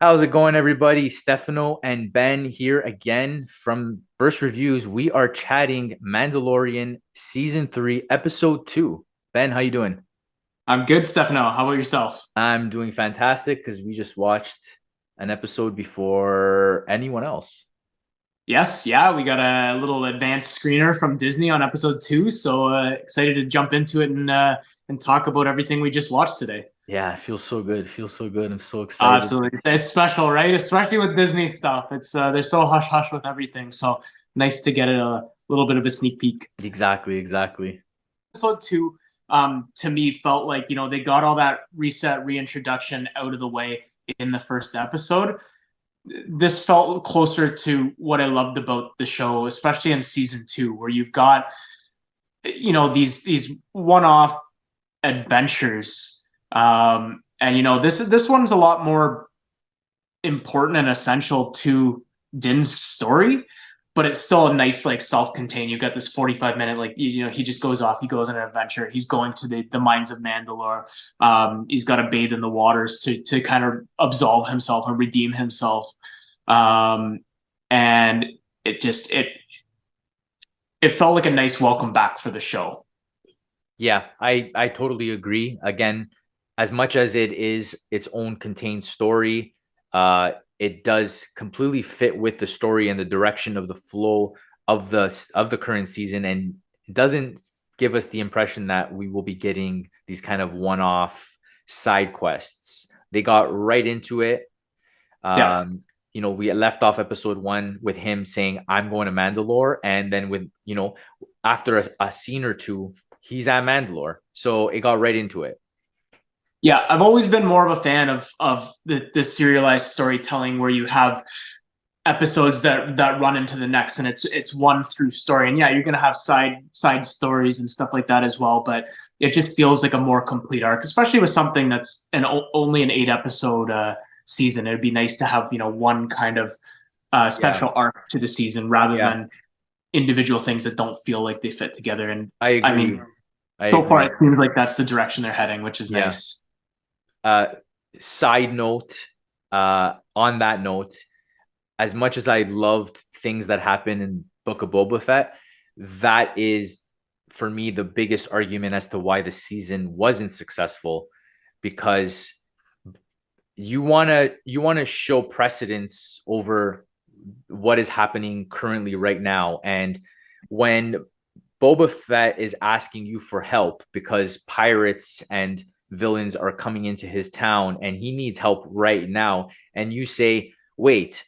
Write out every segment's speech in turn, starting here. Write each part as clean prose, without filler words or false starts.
How's it going, everybody? Stefano and Ben here again from Burst Reviews. We are chatting Mandalorian Season 3, Episode 2. Ben, how you doing? I'm good, Stefano. How about yourself? I'm doing fantastic because we just watched an episode before anyone else. Yes, yeah, we got a little advanced screener from Disney on episode two, so excited to jump into it and talk about everything we just watched today. Yeah, it feels so good. It feels so good. I'm so excited. Absolutely, it's special, right? Especially with Disney stuff. It's they're so hush hush with everything, so nice to get a little bit of a sneak peek. Exactly, exactly. Episode two, to me, felt like they got all that reset reintroduction out of the way in the first episode. This felt closer to what I loved about the show, especially in season two, where you've got these one-off adventures, and this one's a lot more important and essential to Din's story, but it's still a nice like self-contained. You've got this 45-minute like he just goes off, he goes on an adventure, he's going to the mines of Mandalore. He's got to bathe in the waters to kind of absolve himself and redeem himself. um, and it felt like a nice welcome back for the show. Yeah, I totally agree. Again, as much as it is its own contained story, it does completely fit with the story and the direction of the flow of the current season, and it doesn't give us the impression that we will be getting these kind of one-off side quests. They got right into it. Yeah, We left off episode 1 with him saying, "I'm going to Mandalore," and then after a scene or two, he's at Mandalore. So it got right into it. yeah. I've always been more of a fan of the serialized storytelling where you have episodes that run into the next, and it's one through story. And yeah, you're gonna have side stories and stuff like that as well, but it just feels like a more complete arc, especially with something that's only an 8 episode season. It'd be nice to have one kind of Yeah. central arc to the season rather Yeah. than individual things that don't feel like they fit together. And I I mean, agree. I so far agree. it seems like that's the direction they're heading, which is Yeah. nice. Uh, Side note, on that note, as much as I loved things that happened in Book of Boba Fett, that is for me the biggest argument as to why the season wasn't successful because you want to show precedence over what is happening currently right now. And when Boba Fett is asking you for help because pirates and villains are coming into his town and he needs help right now, and you say, "Wait,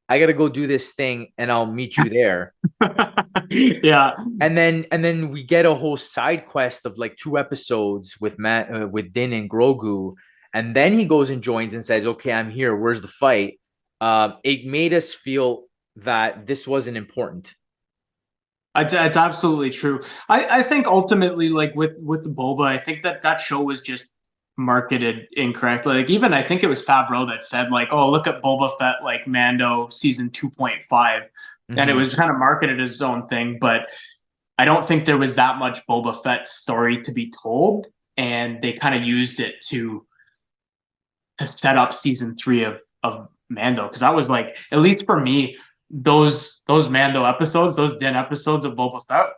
I got to go do this thing and I'll meet you there." Yeah. And then we get a whole side quest of like 2 episodes with with Din and Grogu, and then he goes and joins and says, "Okay, I'm here. Where's the fight?" It made us feel that this wasn't important. It's absolutely true. I think ultimately, like with Boba, I think that show was just marketed incorrectly. Like even I think it was Favreau that said like, "Oh, look at Boba Fett like Mando season 2.5," and it Mm-hmm. was kind of marketed as its own thing. But I don't think there was that much Boba Fett story to be told, and they kind of used it to set up season three of Mando, because that was like, at least for me, those Mando episodes, those Din episodes of Boba Fett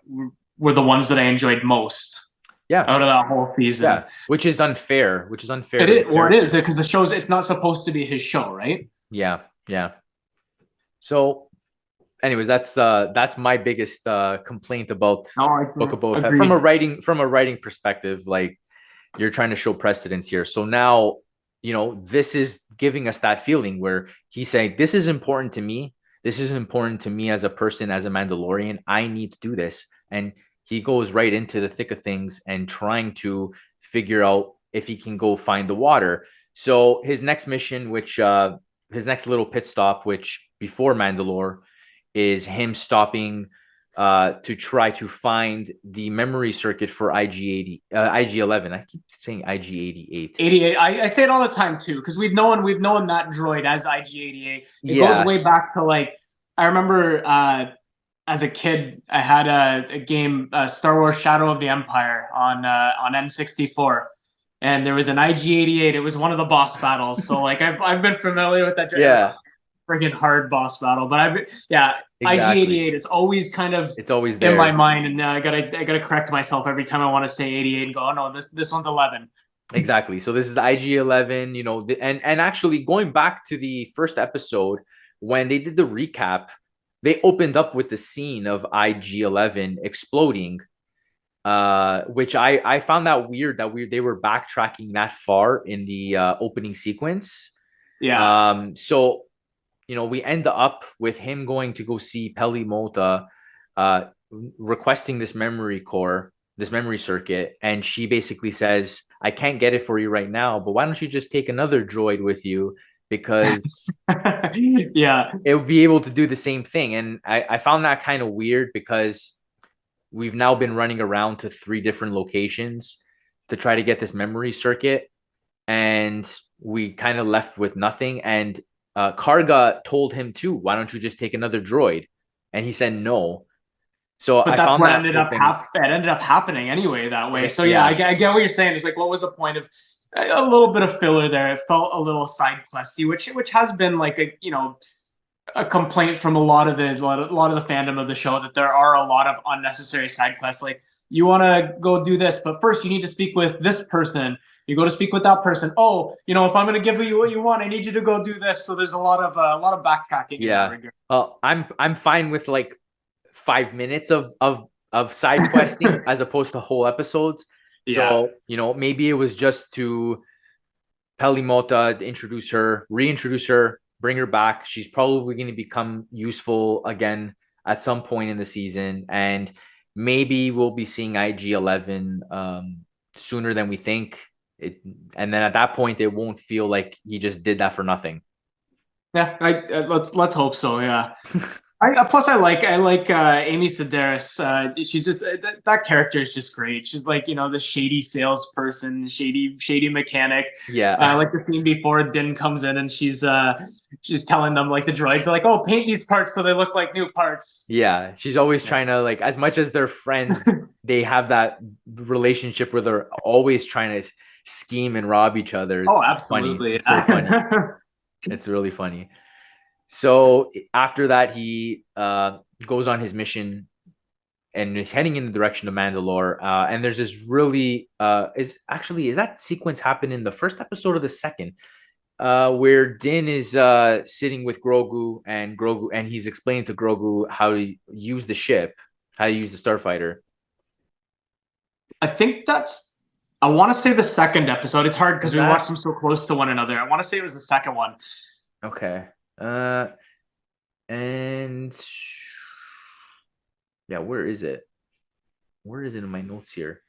were the ones that I enjoyed most Yeah, out of that whole season. yeah, which is unfair. Which is unfair It to the is, well, it is character. because the show's it's not supposed to be his show, right? Yeah, yeah. So, anyways, that's my biggest complaint about No, I Book of Boba Fett agreed. from a writing perspective. Like you're trying to show precedence here. So now, this is giving us that feeling where he's saying, "This is important to me. This is important to me as a person, as a Mandalorian. I need to do this." And he goes right into the thick of things and trying to figure out if he can go find the water. So his next little pit stop, which before Mandalore, is him stopping to try to find the memory circuit for IG80, IG11. I keep saying IG88. 88. I say it all the time too, because we've known that droid as IG-88. It goes Yeah, way back to like, I remember as a kid, I had a game, Star Wars Shadow of the Empire on N64. and there was an IG-88. It was one of the boss battles. So like I've been familiar with that. It was a Yeah, freaking hard boss battle, but yeah, exactly. IG-88 is always kind of It's always in my there. mind, and I gotta correct myself every time I want to say 88 and go, oh no, this one's 11. Exactly. So this is IG-11, and actually going back to the first episode when they did the recap, they opened up with the scene of IG-11 exploding, which I found that weird that they were backtracking that far in the opening sequence. Yeah. So we end up with him going to go see Peli Mota, uh, requesting this memory core, this memory circuit, and she basically says, "I can't get it for you right now, but why don't you just take another droid with you because Yeah. it would be able to do the same thing." And I found that kind of weird because we've now been running around to 3 different locations to try to get this memory circuit, and we kind of left with nothing. And Karga told him too, "Why don't you just take another droid?" And he said no. So But I that's found what that whole thing. it ended up happening anyway that way. So yeah, Yeah, I get what you're saying. It's like, what was the point of a little bit of filler there? It felt a little side questy, which has been like a complaint from a lot of the fandom of the show, that there are a lot of unnecessary side quests. Like, you want to go do this, but first you need to speak with this person. You go to speak with that person. Oh, if I'm going to give you what you want, I need you to go do this. So there's a lot of backtracking in that yeah. regard. I'm fine with like 5 minutes of side questing as opposed to whole episodes. Yeah. So maybe it was just to Pelimota, reintroduce her, bring her back. She's probably going to become useful again at some point in the season, and maybe we'll be seeing IG-11 sooner than we think. It, and then at that point, it won't feel like he just did that for nothing. Yeah, let's hope so. Yeah. Plus I like Amy Sedaris. She's just that character is just great. She's like the shady salesperson, shady mechanic. Yeah, Like the scene before Din comes in and she's telling them, like, the droids are like, oh, paint these parts so they look like new parts. yeah. She's always Yeah. trying to, like, as much as they're friends, they have that relationship where they're always trying to scheme and rob each other. Oh, It's funny. absolutely. It's so funny. It's really funny. So after that, he goes on his mission and is heading in the direction of Mandalore. And there's this really is that sequence happen in the first episode or the second? Where Din is sitting with Grogu, and he's explaining to Grogu how to use the ship, how to use the starfighter. I think that's. I want to say the second episode. It's hard because Is we watched that them so close to one another. I want to say it was the second one. okay? Uh, and yeah, where is it? Where is it in my notes here?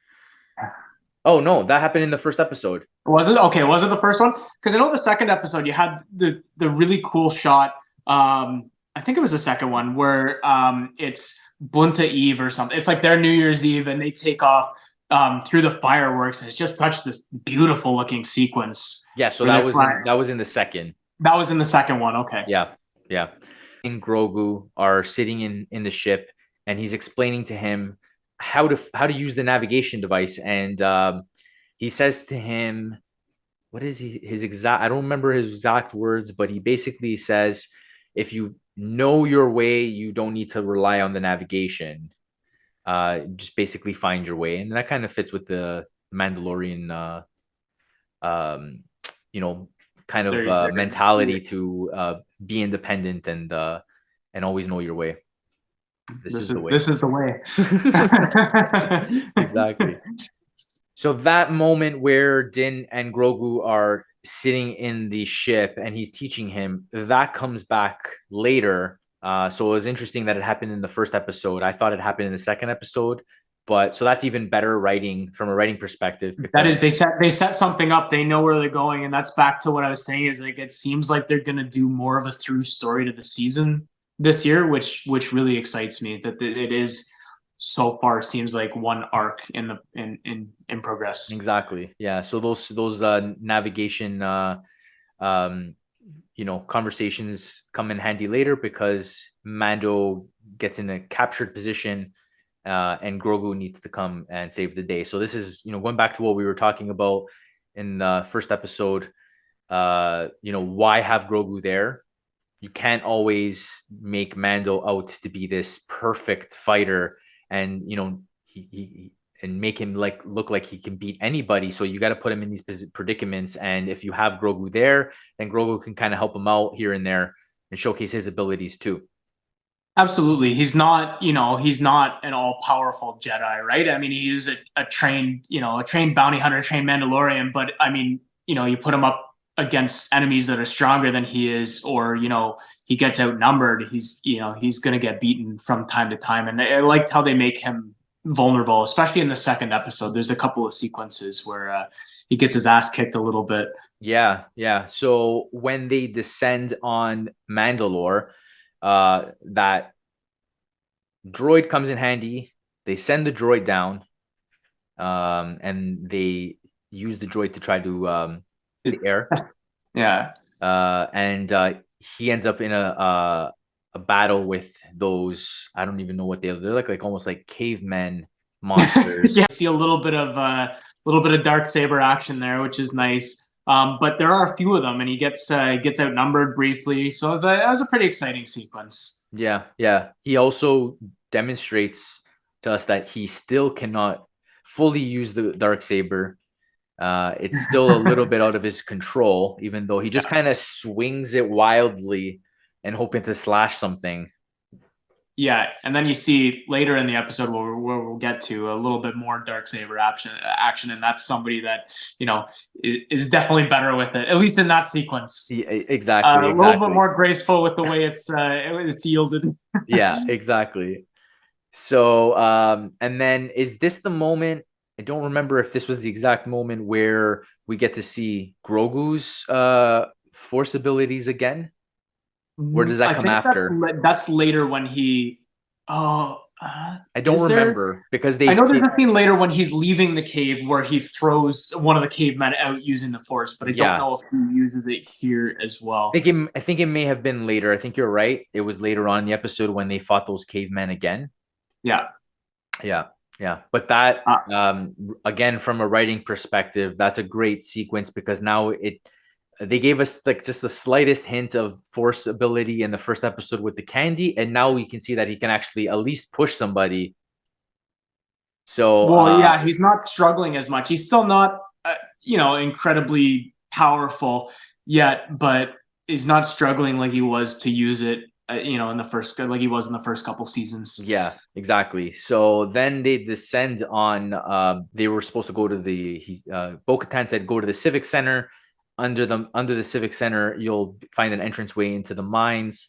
Oh no, that happened in the first episode. Was it okay? Was it the first one? Because I know the second episode you had the really cool shot. I think it was the second one where it's Bunta Eve or something. It's like their New Year's Eve, and they take off through the fireworks. It's just such this beautiful looking sequence Yeah, so where that they're was in flying. that was in the second. That was in the second one. Okay. Yeah, yeah. And Grogu are sitting in the ship, and he's explaining to him how to use the navigation device, and he says to him, "What is his exact? I don't remember his exact words, but he basically says, if you know your way, you don't need to rely on the navigation. Just basically find your way." And that kind of fits with the Mandalorian um, you know, kind of mentality to be independent and always know your way. This is the way. This is the way. Exactly. So that moment where Din and Grogu are sitting in the ship and he's teaching him, that comes back later. So it was interesting that it happened in the first episode. I thought it happened in the second episode, but so that's even better writing from a writing perspective That is, because they set something up. They know where they're going, and that's back to what I was saying. Is like it seems like they're gonna do more of a through story to the season this year, which really excites me. That it is so far seems like one arc in progress. exactly, yeah. So those navigation um conversations come in handy later because Mando gets in a captured position, and Grogu needs to come and save the day. So this is, going back to what we were talking about. in the first episode, why have Grogu there? You can't always make Mando out to be this perfect fighter, and and make him like look like he can beat anybody. So you got to put him in these predicaments. And if you have Grogu there, then Grogu can kind of help him out here and there and showcase his abilities too. Absolutely. He's not an all-powerful Jedi, right? I mean, he is a trained, a trained bounty hunter, trained Mandalorian, but I mean, you put him up against enemies that are stronger than he is, or, he gets outnumbered, he's going to get beaten from time to time. And I liked how they make him vulnerable, especially in the second episode. There's a couple of sequences where he gets his ass kicked a little bit. Yeah, yeah. So when they descend on Mandalore, that droid comes in handy. They send the droid down, and they use the droid to try to the air. Yeah. And he ends up in a battle with those. I don't even know what they're like almost like cavemen monsters. Yeah, see a little bit of dark saber action there, which is nice. But there are a few of them, and he gets outnumbered briefly. So that was a pretty exciting sequence. Yeah, yeah. He also demonstrates to us that he still cannot fully use the dark saber. It's still a little bit out of his control, even though he just Yeah. kind of swings it wildly and hoping to slash something. Yeah, and then you see later in the episode where we'll get to a little bit more dark saber action, and that's somebody that is definitely better with it, at least in that sequence. Yeah, exactly, A little bit exactly. more graceful with the way it's yielded. Yeah, exactly. So, and then is this the moment? I don't remember if this was the exact moment where we get to see Grogu's force abilities again. Where does that I come think that's after? that's later when he. Oh, I don't is there? remember because I they, know there's a scene later when he's leaving the cave where he throws one of the cavemen out using the force, but I don't yeah. know if he uses it here as well. I think it may have been later. I think you're right. It was later on in the episode when they fought those cavemen again. Yeah. Yeah, yeah. But that Uh, again, from a writing perspective, that's a great sequence because now it they gave us like just the slightest hint of force ability in the first episode with the candy, and now we can see that he can actually at least push somebody. So well, yeah, he's not struggling as much. He's still not, incredibly powerful yet, but he's not struggling like he was to use it, in the first, like he was in the first couple seasons. yeah, exactly. So then they descend on. They were supposed to go to the. Bo-Katan said, "Go to the Civic Center. Under the Civic Center, you'll find an entranceway into the mines.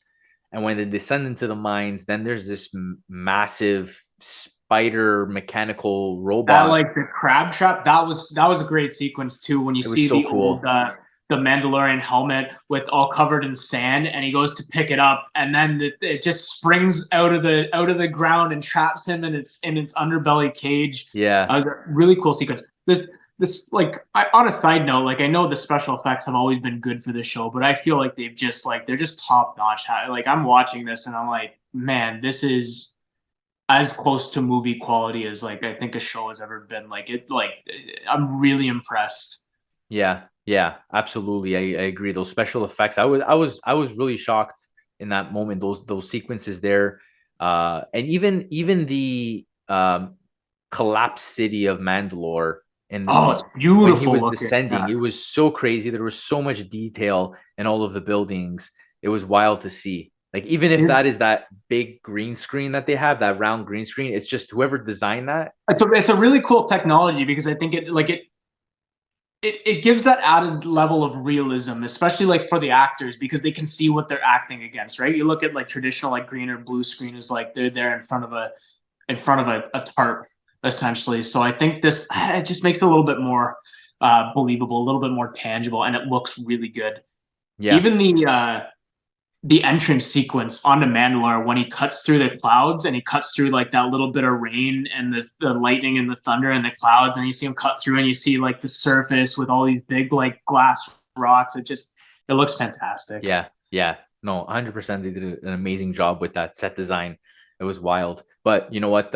And when they descend into the mines, then there's this massive spider mechanical That robot. like the crab trap, that was a great sequence too. When you It was see so the old cool. the Mandalorian helmet with all covered in sand, and he goes to pick it up, and then it just springs out of the ground and traps him in its underbelly cage. That Yeah, was a really cool sequence. This like on a side note, like I know the special effects have always been good for this show, but I feel like they're just top notch. Like I'm watching this and I'm like, man, this is as close to movie quality as like I think a show has ever been. I'm really impressed. yeah, yeah. Absolutely, I agree. Those special effects. I was really shocked in that moment. Those sequences there, and even the collapsed city of Mandalore and Oh, it's when he beautiful was looking. descending, Yeah. it was so crazy. There was so much detail in all of the buildings. It was wild to see. Like even if It, that is that big green screen that they have, that round green screen, it's just whoever designed that. it's a really cool technology because I think it gives that added level of realism, especially like for the actors because they can see what they're acting against, right? You look at like traditional like green or blue screen is like they're there in front of a tarp essentially. So I think this it just makes it a little bit more believable, a little bit more tangible, and it looks really good. Yeah, Even the entrance sequence onto Mandalore when he cuts through the clouds and he cuts through like that little bit of rain and the lightning and the thunder and the clouds, and you see him cut through and you see like the surface with all these big like glass rocks. It looks fantastic. yeah, yeah. No, 100%. They did an amazing job with that set design. It was wild. But you know what?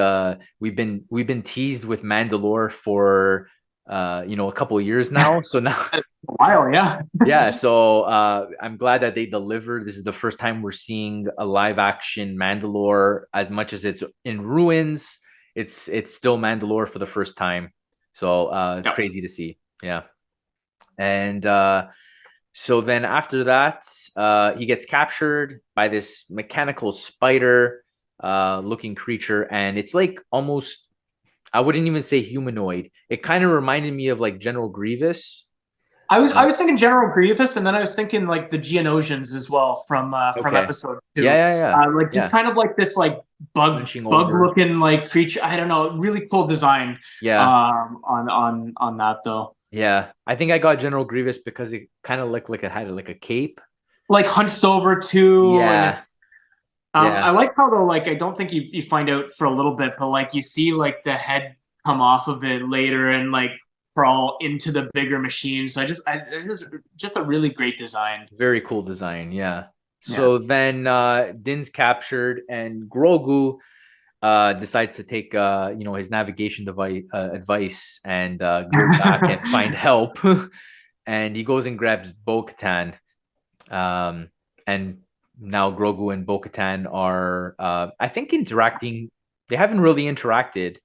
We've been teased with Mandalore for a couple of years now. So now, A while, yeah. yeah. So I'm glad that they delivered. This is the first time we're seeing a live action Mandalore. As much as it's in ruins, it's still Mandalore for the first time. So it's Yep. crazy to see. Yeah. And so then after that, he gets captured by this mechanical spider looking creature, and it's like almost, I wouldn't even say humanoid. It kind of reminded me of like General Grievous. I Uh, was thinking General Grievous, and then I was thinking like the Geonosians as well from okay. episode Yeah, two. yeah, yeah. Like just Yeah. kind of like this like Punching bug over. looking like creature. I don't know, really cool design Yeah. on that though. Yeah. I think I got General Grievous because it kind of looked like it had like a cape. Like hunched over too, and Yeah. it's Yeah. I like how though like I don't think you find out for a little bit, but like you see like the head come off of it later and like crawl into the bigger machine. So it is just a really great design. Very cool design. Yeah. Yeah. So then Din's captured and Grogu decides to take his navigation device advice and go back and find help. And he goes and grabs Bo-Katan. And now Grogu and Bo-Katan are, I think, interacting. They haven't really interacted,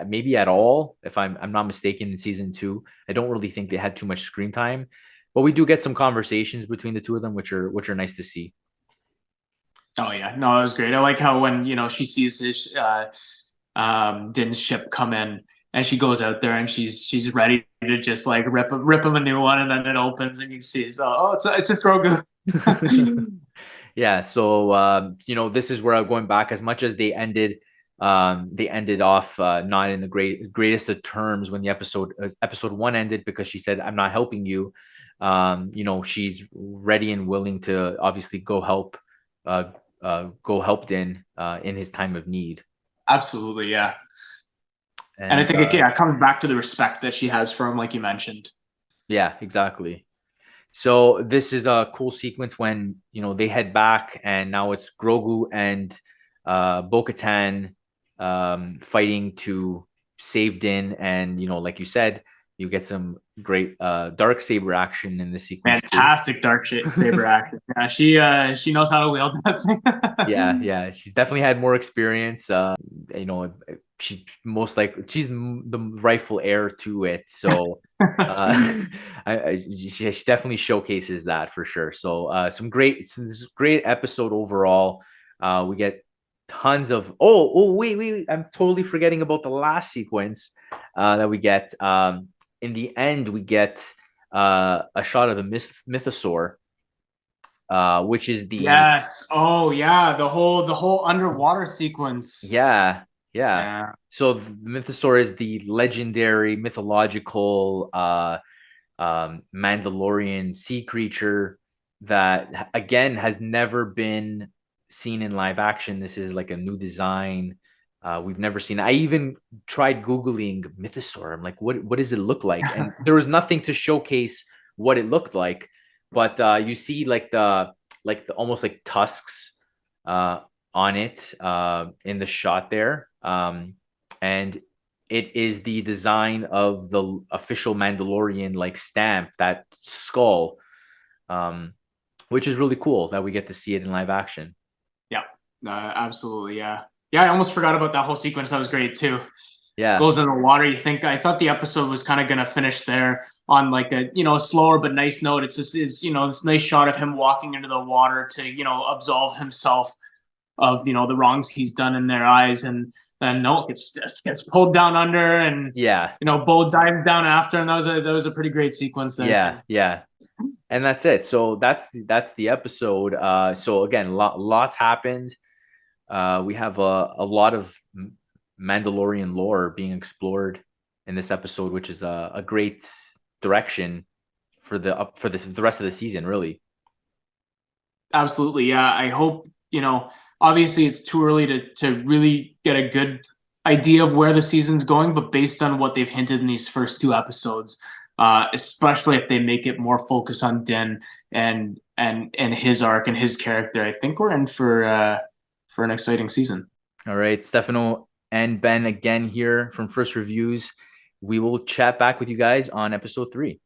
maybe at all, if I'm not mistaken. In season two, I don't really think they had too much screen time, but we do get some conversations between the two of them, which are nice to see. Oh yeah, no, it was great. I like how when she sees this Din's ship come in, and she goes out there and she's ready to just like rip him a new one, and then it opens and you see it's just Grogu. Yeah, so this is where I'm going back. As much as they ended off not in the greatest of terms when the episode one ended, because she said, "I'm not helping you." She's ready and willing to obviously uh, go help Din in his time of need. Absolutely, yeah. And I And think it comes back to the respect that she has for him, like you mentioned. yeah, exactly. So this is a cool sequence when they head back, and now it's Grogu and Bo-Katan fighting to save Din, and like you said, you get some great dark saber action in this sequence too. Fantastic dark saber action. Yeah, she knows how to wield that Yeah, thing. yeah, she's definitely had more experience. You know, she's the rightful heir to it. So, she definitely showcases that for sure. So, some great episode overall. We get tons of. Wait, I'm totally forgetting about the last sequence that we get. In the end, we get a shot of the mythosaur, which is the Yes. Oh yeah, the whole underwater sequence. Yeah, yeah. Yeah. So the Mythosaur is the legendary mythological Mandalorian sea creature that again has never been seen in live action. This is like a new design. We've never seen. I even tried Googling Mythosaur. I'm like, what does it look like? And there was nothing to showcase what it looked like. But you see like the almost like tusks uh, on it in the shot there. And it is the design of the official Mandalorian like stamp, that skull, um, which is really cool that we get to see it in live action. Yeah. Absolutely. Yeah. Yeah. I almost forgot about that whole sequence. That was great too. Yeah, Goes in the water. I thought the episode was kind of gonna finish there on like a slower but nice note. It's just is this nice shot of him walking into the water to absolve himself of the wrongs he's done in their eyes, and then no, gets pulled down under, and yeah, Bo dives down after, and that was a pretty great sequence there yeah, too. yeah. And that's it. So that's the episode. So again, lots happened. We have a lot of Mandalorian lore being explored in this episode, which is a great direction for the rest of the season, really. Absolutely, yeah. I hope obviously it's too early to really get a good idea of where the season's going, but based on what they've hinted in these first two episodes, especially if they make it more focused on Din and his arc and his character, I think we're in for an exciting season. All right, Stefano and Ben again here from First Reviews. we will chat back with you guys on episode 3.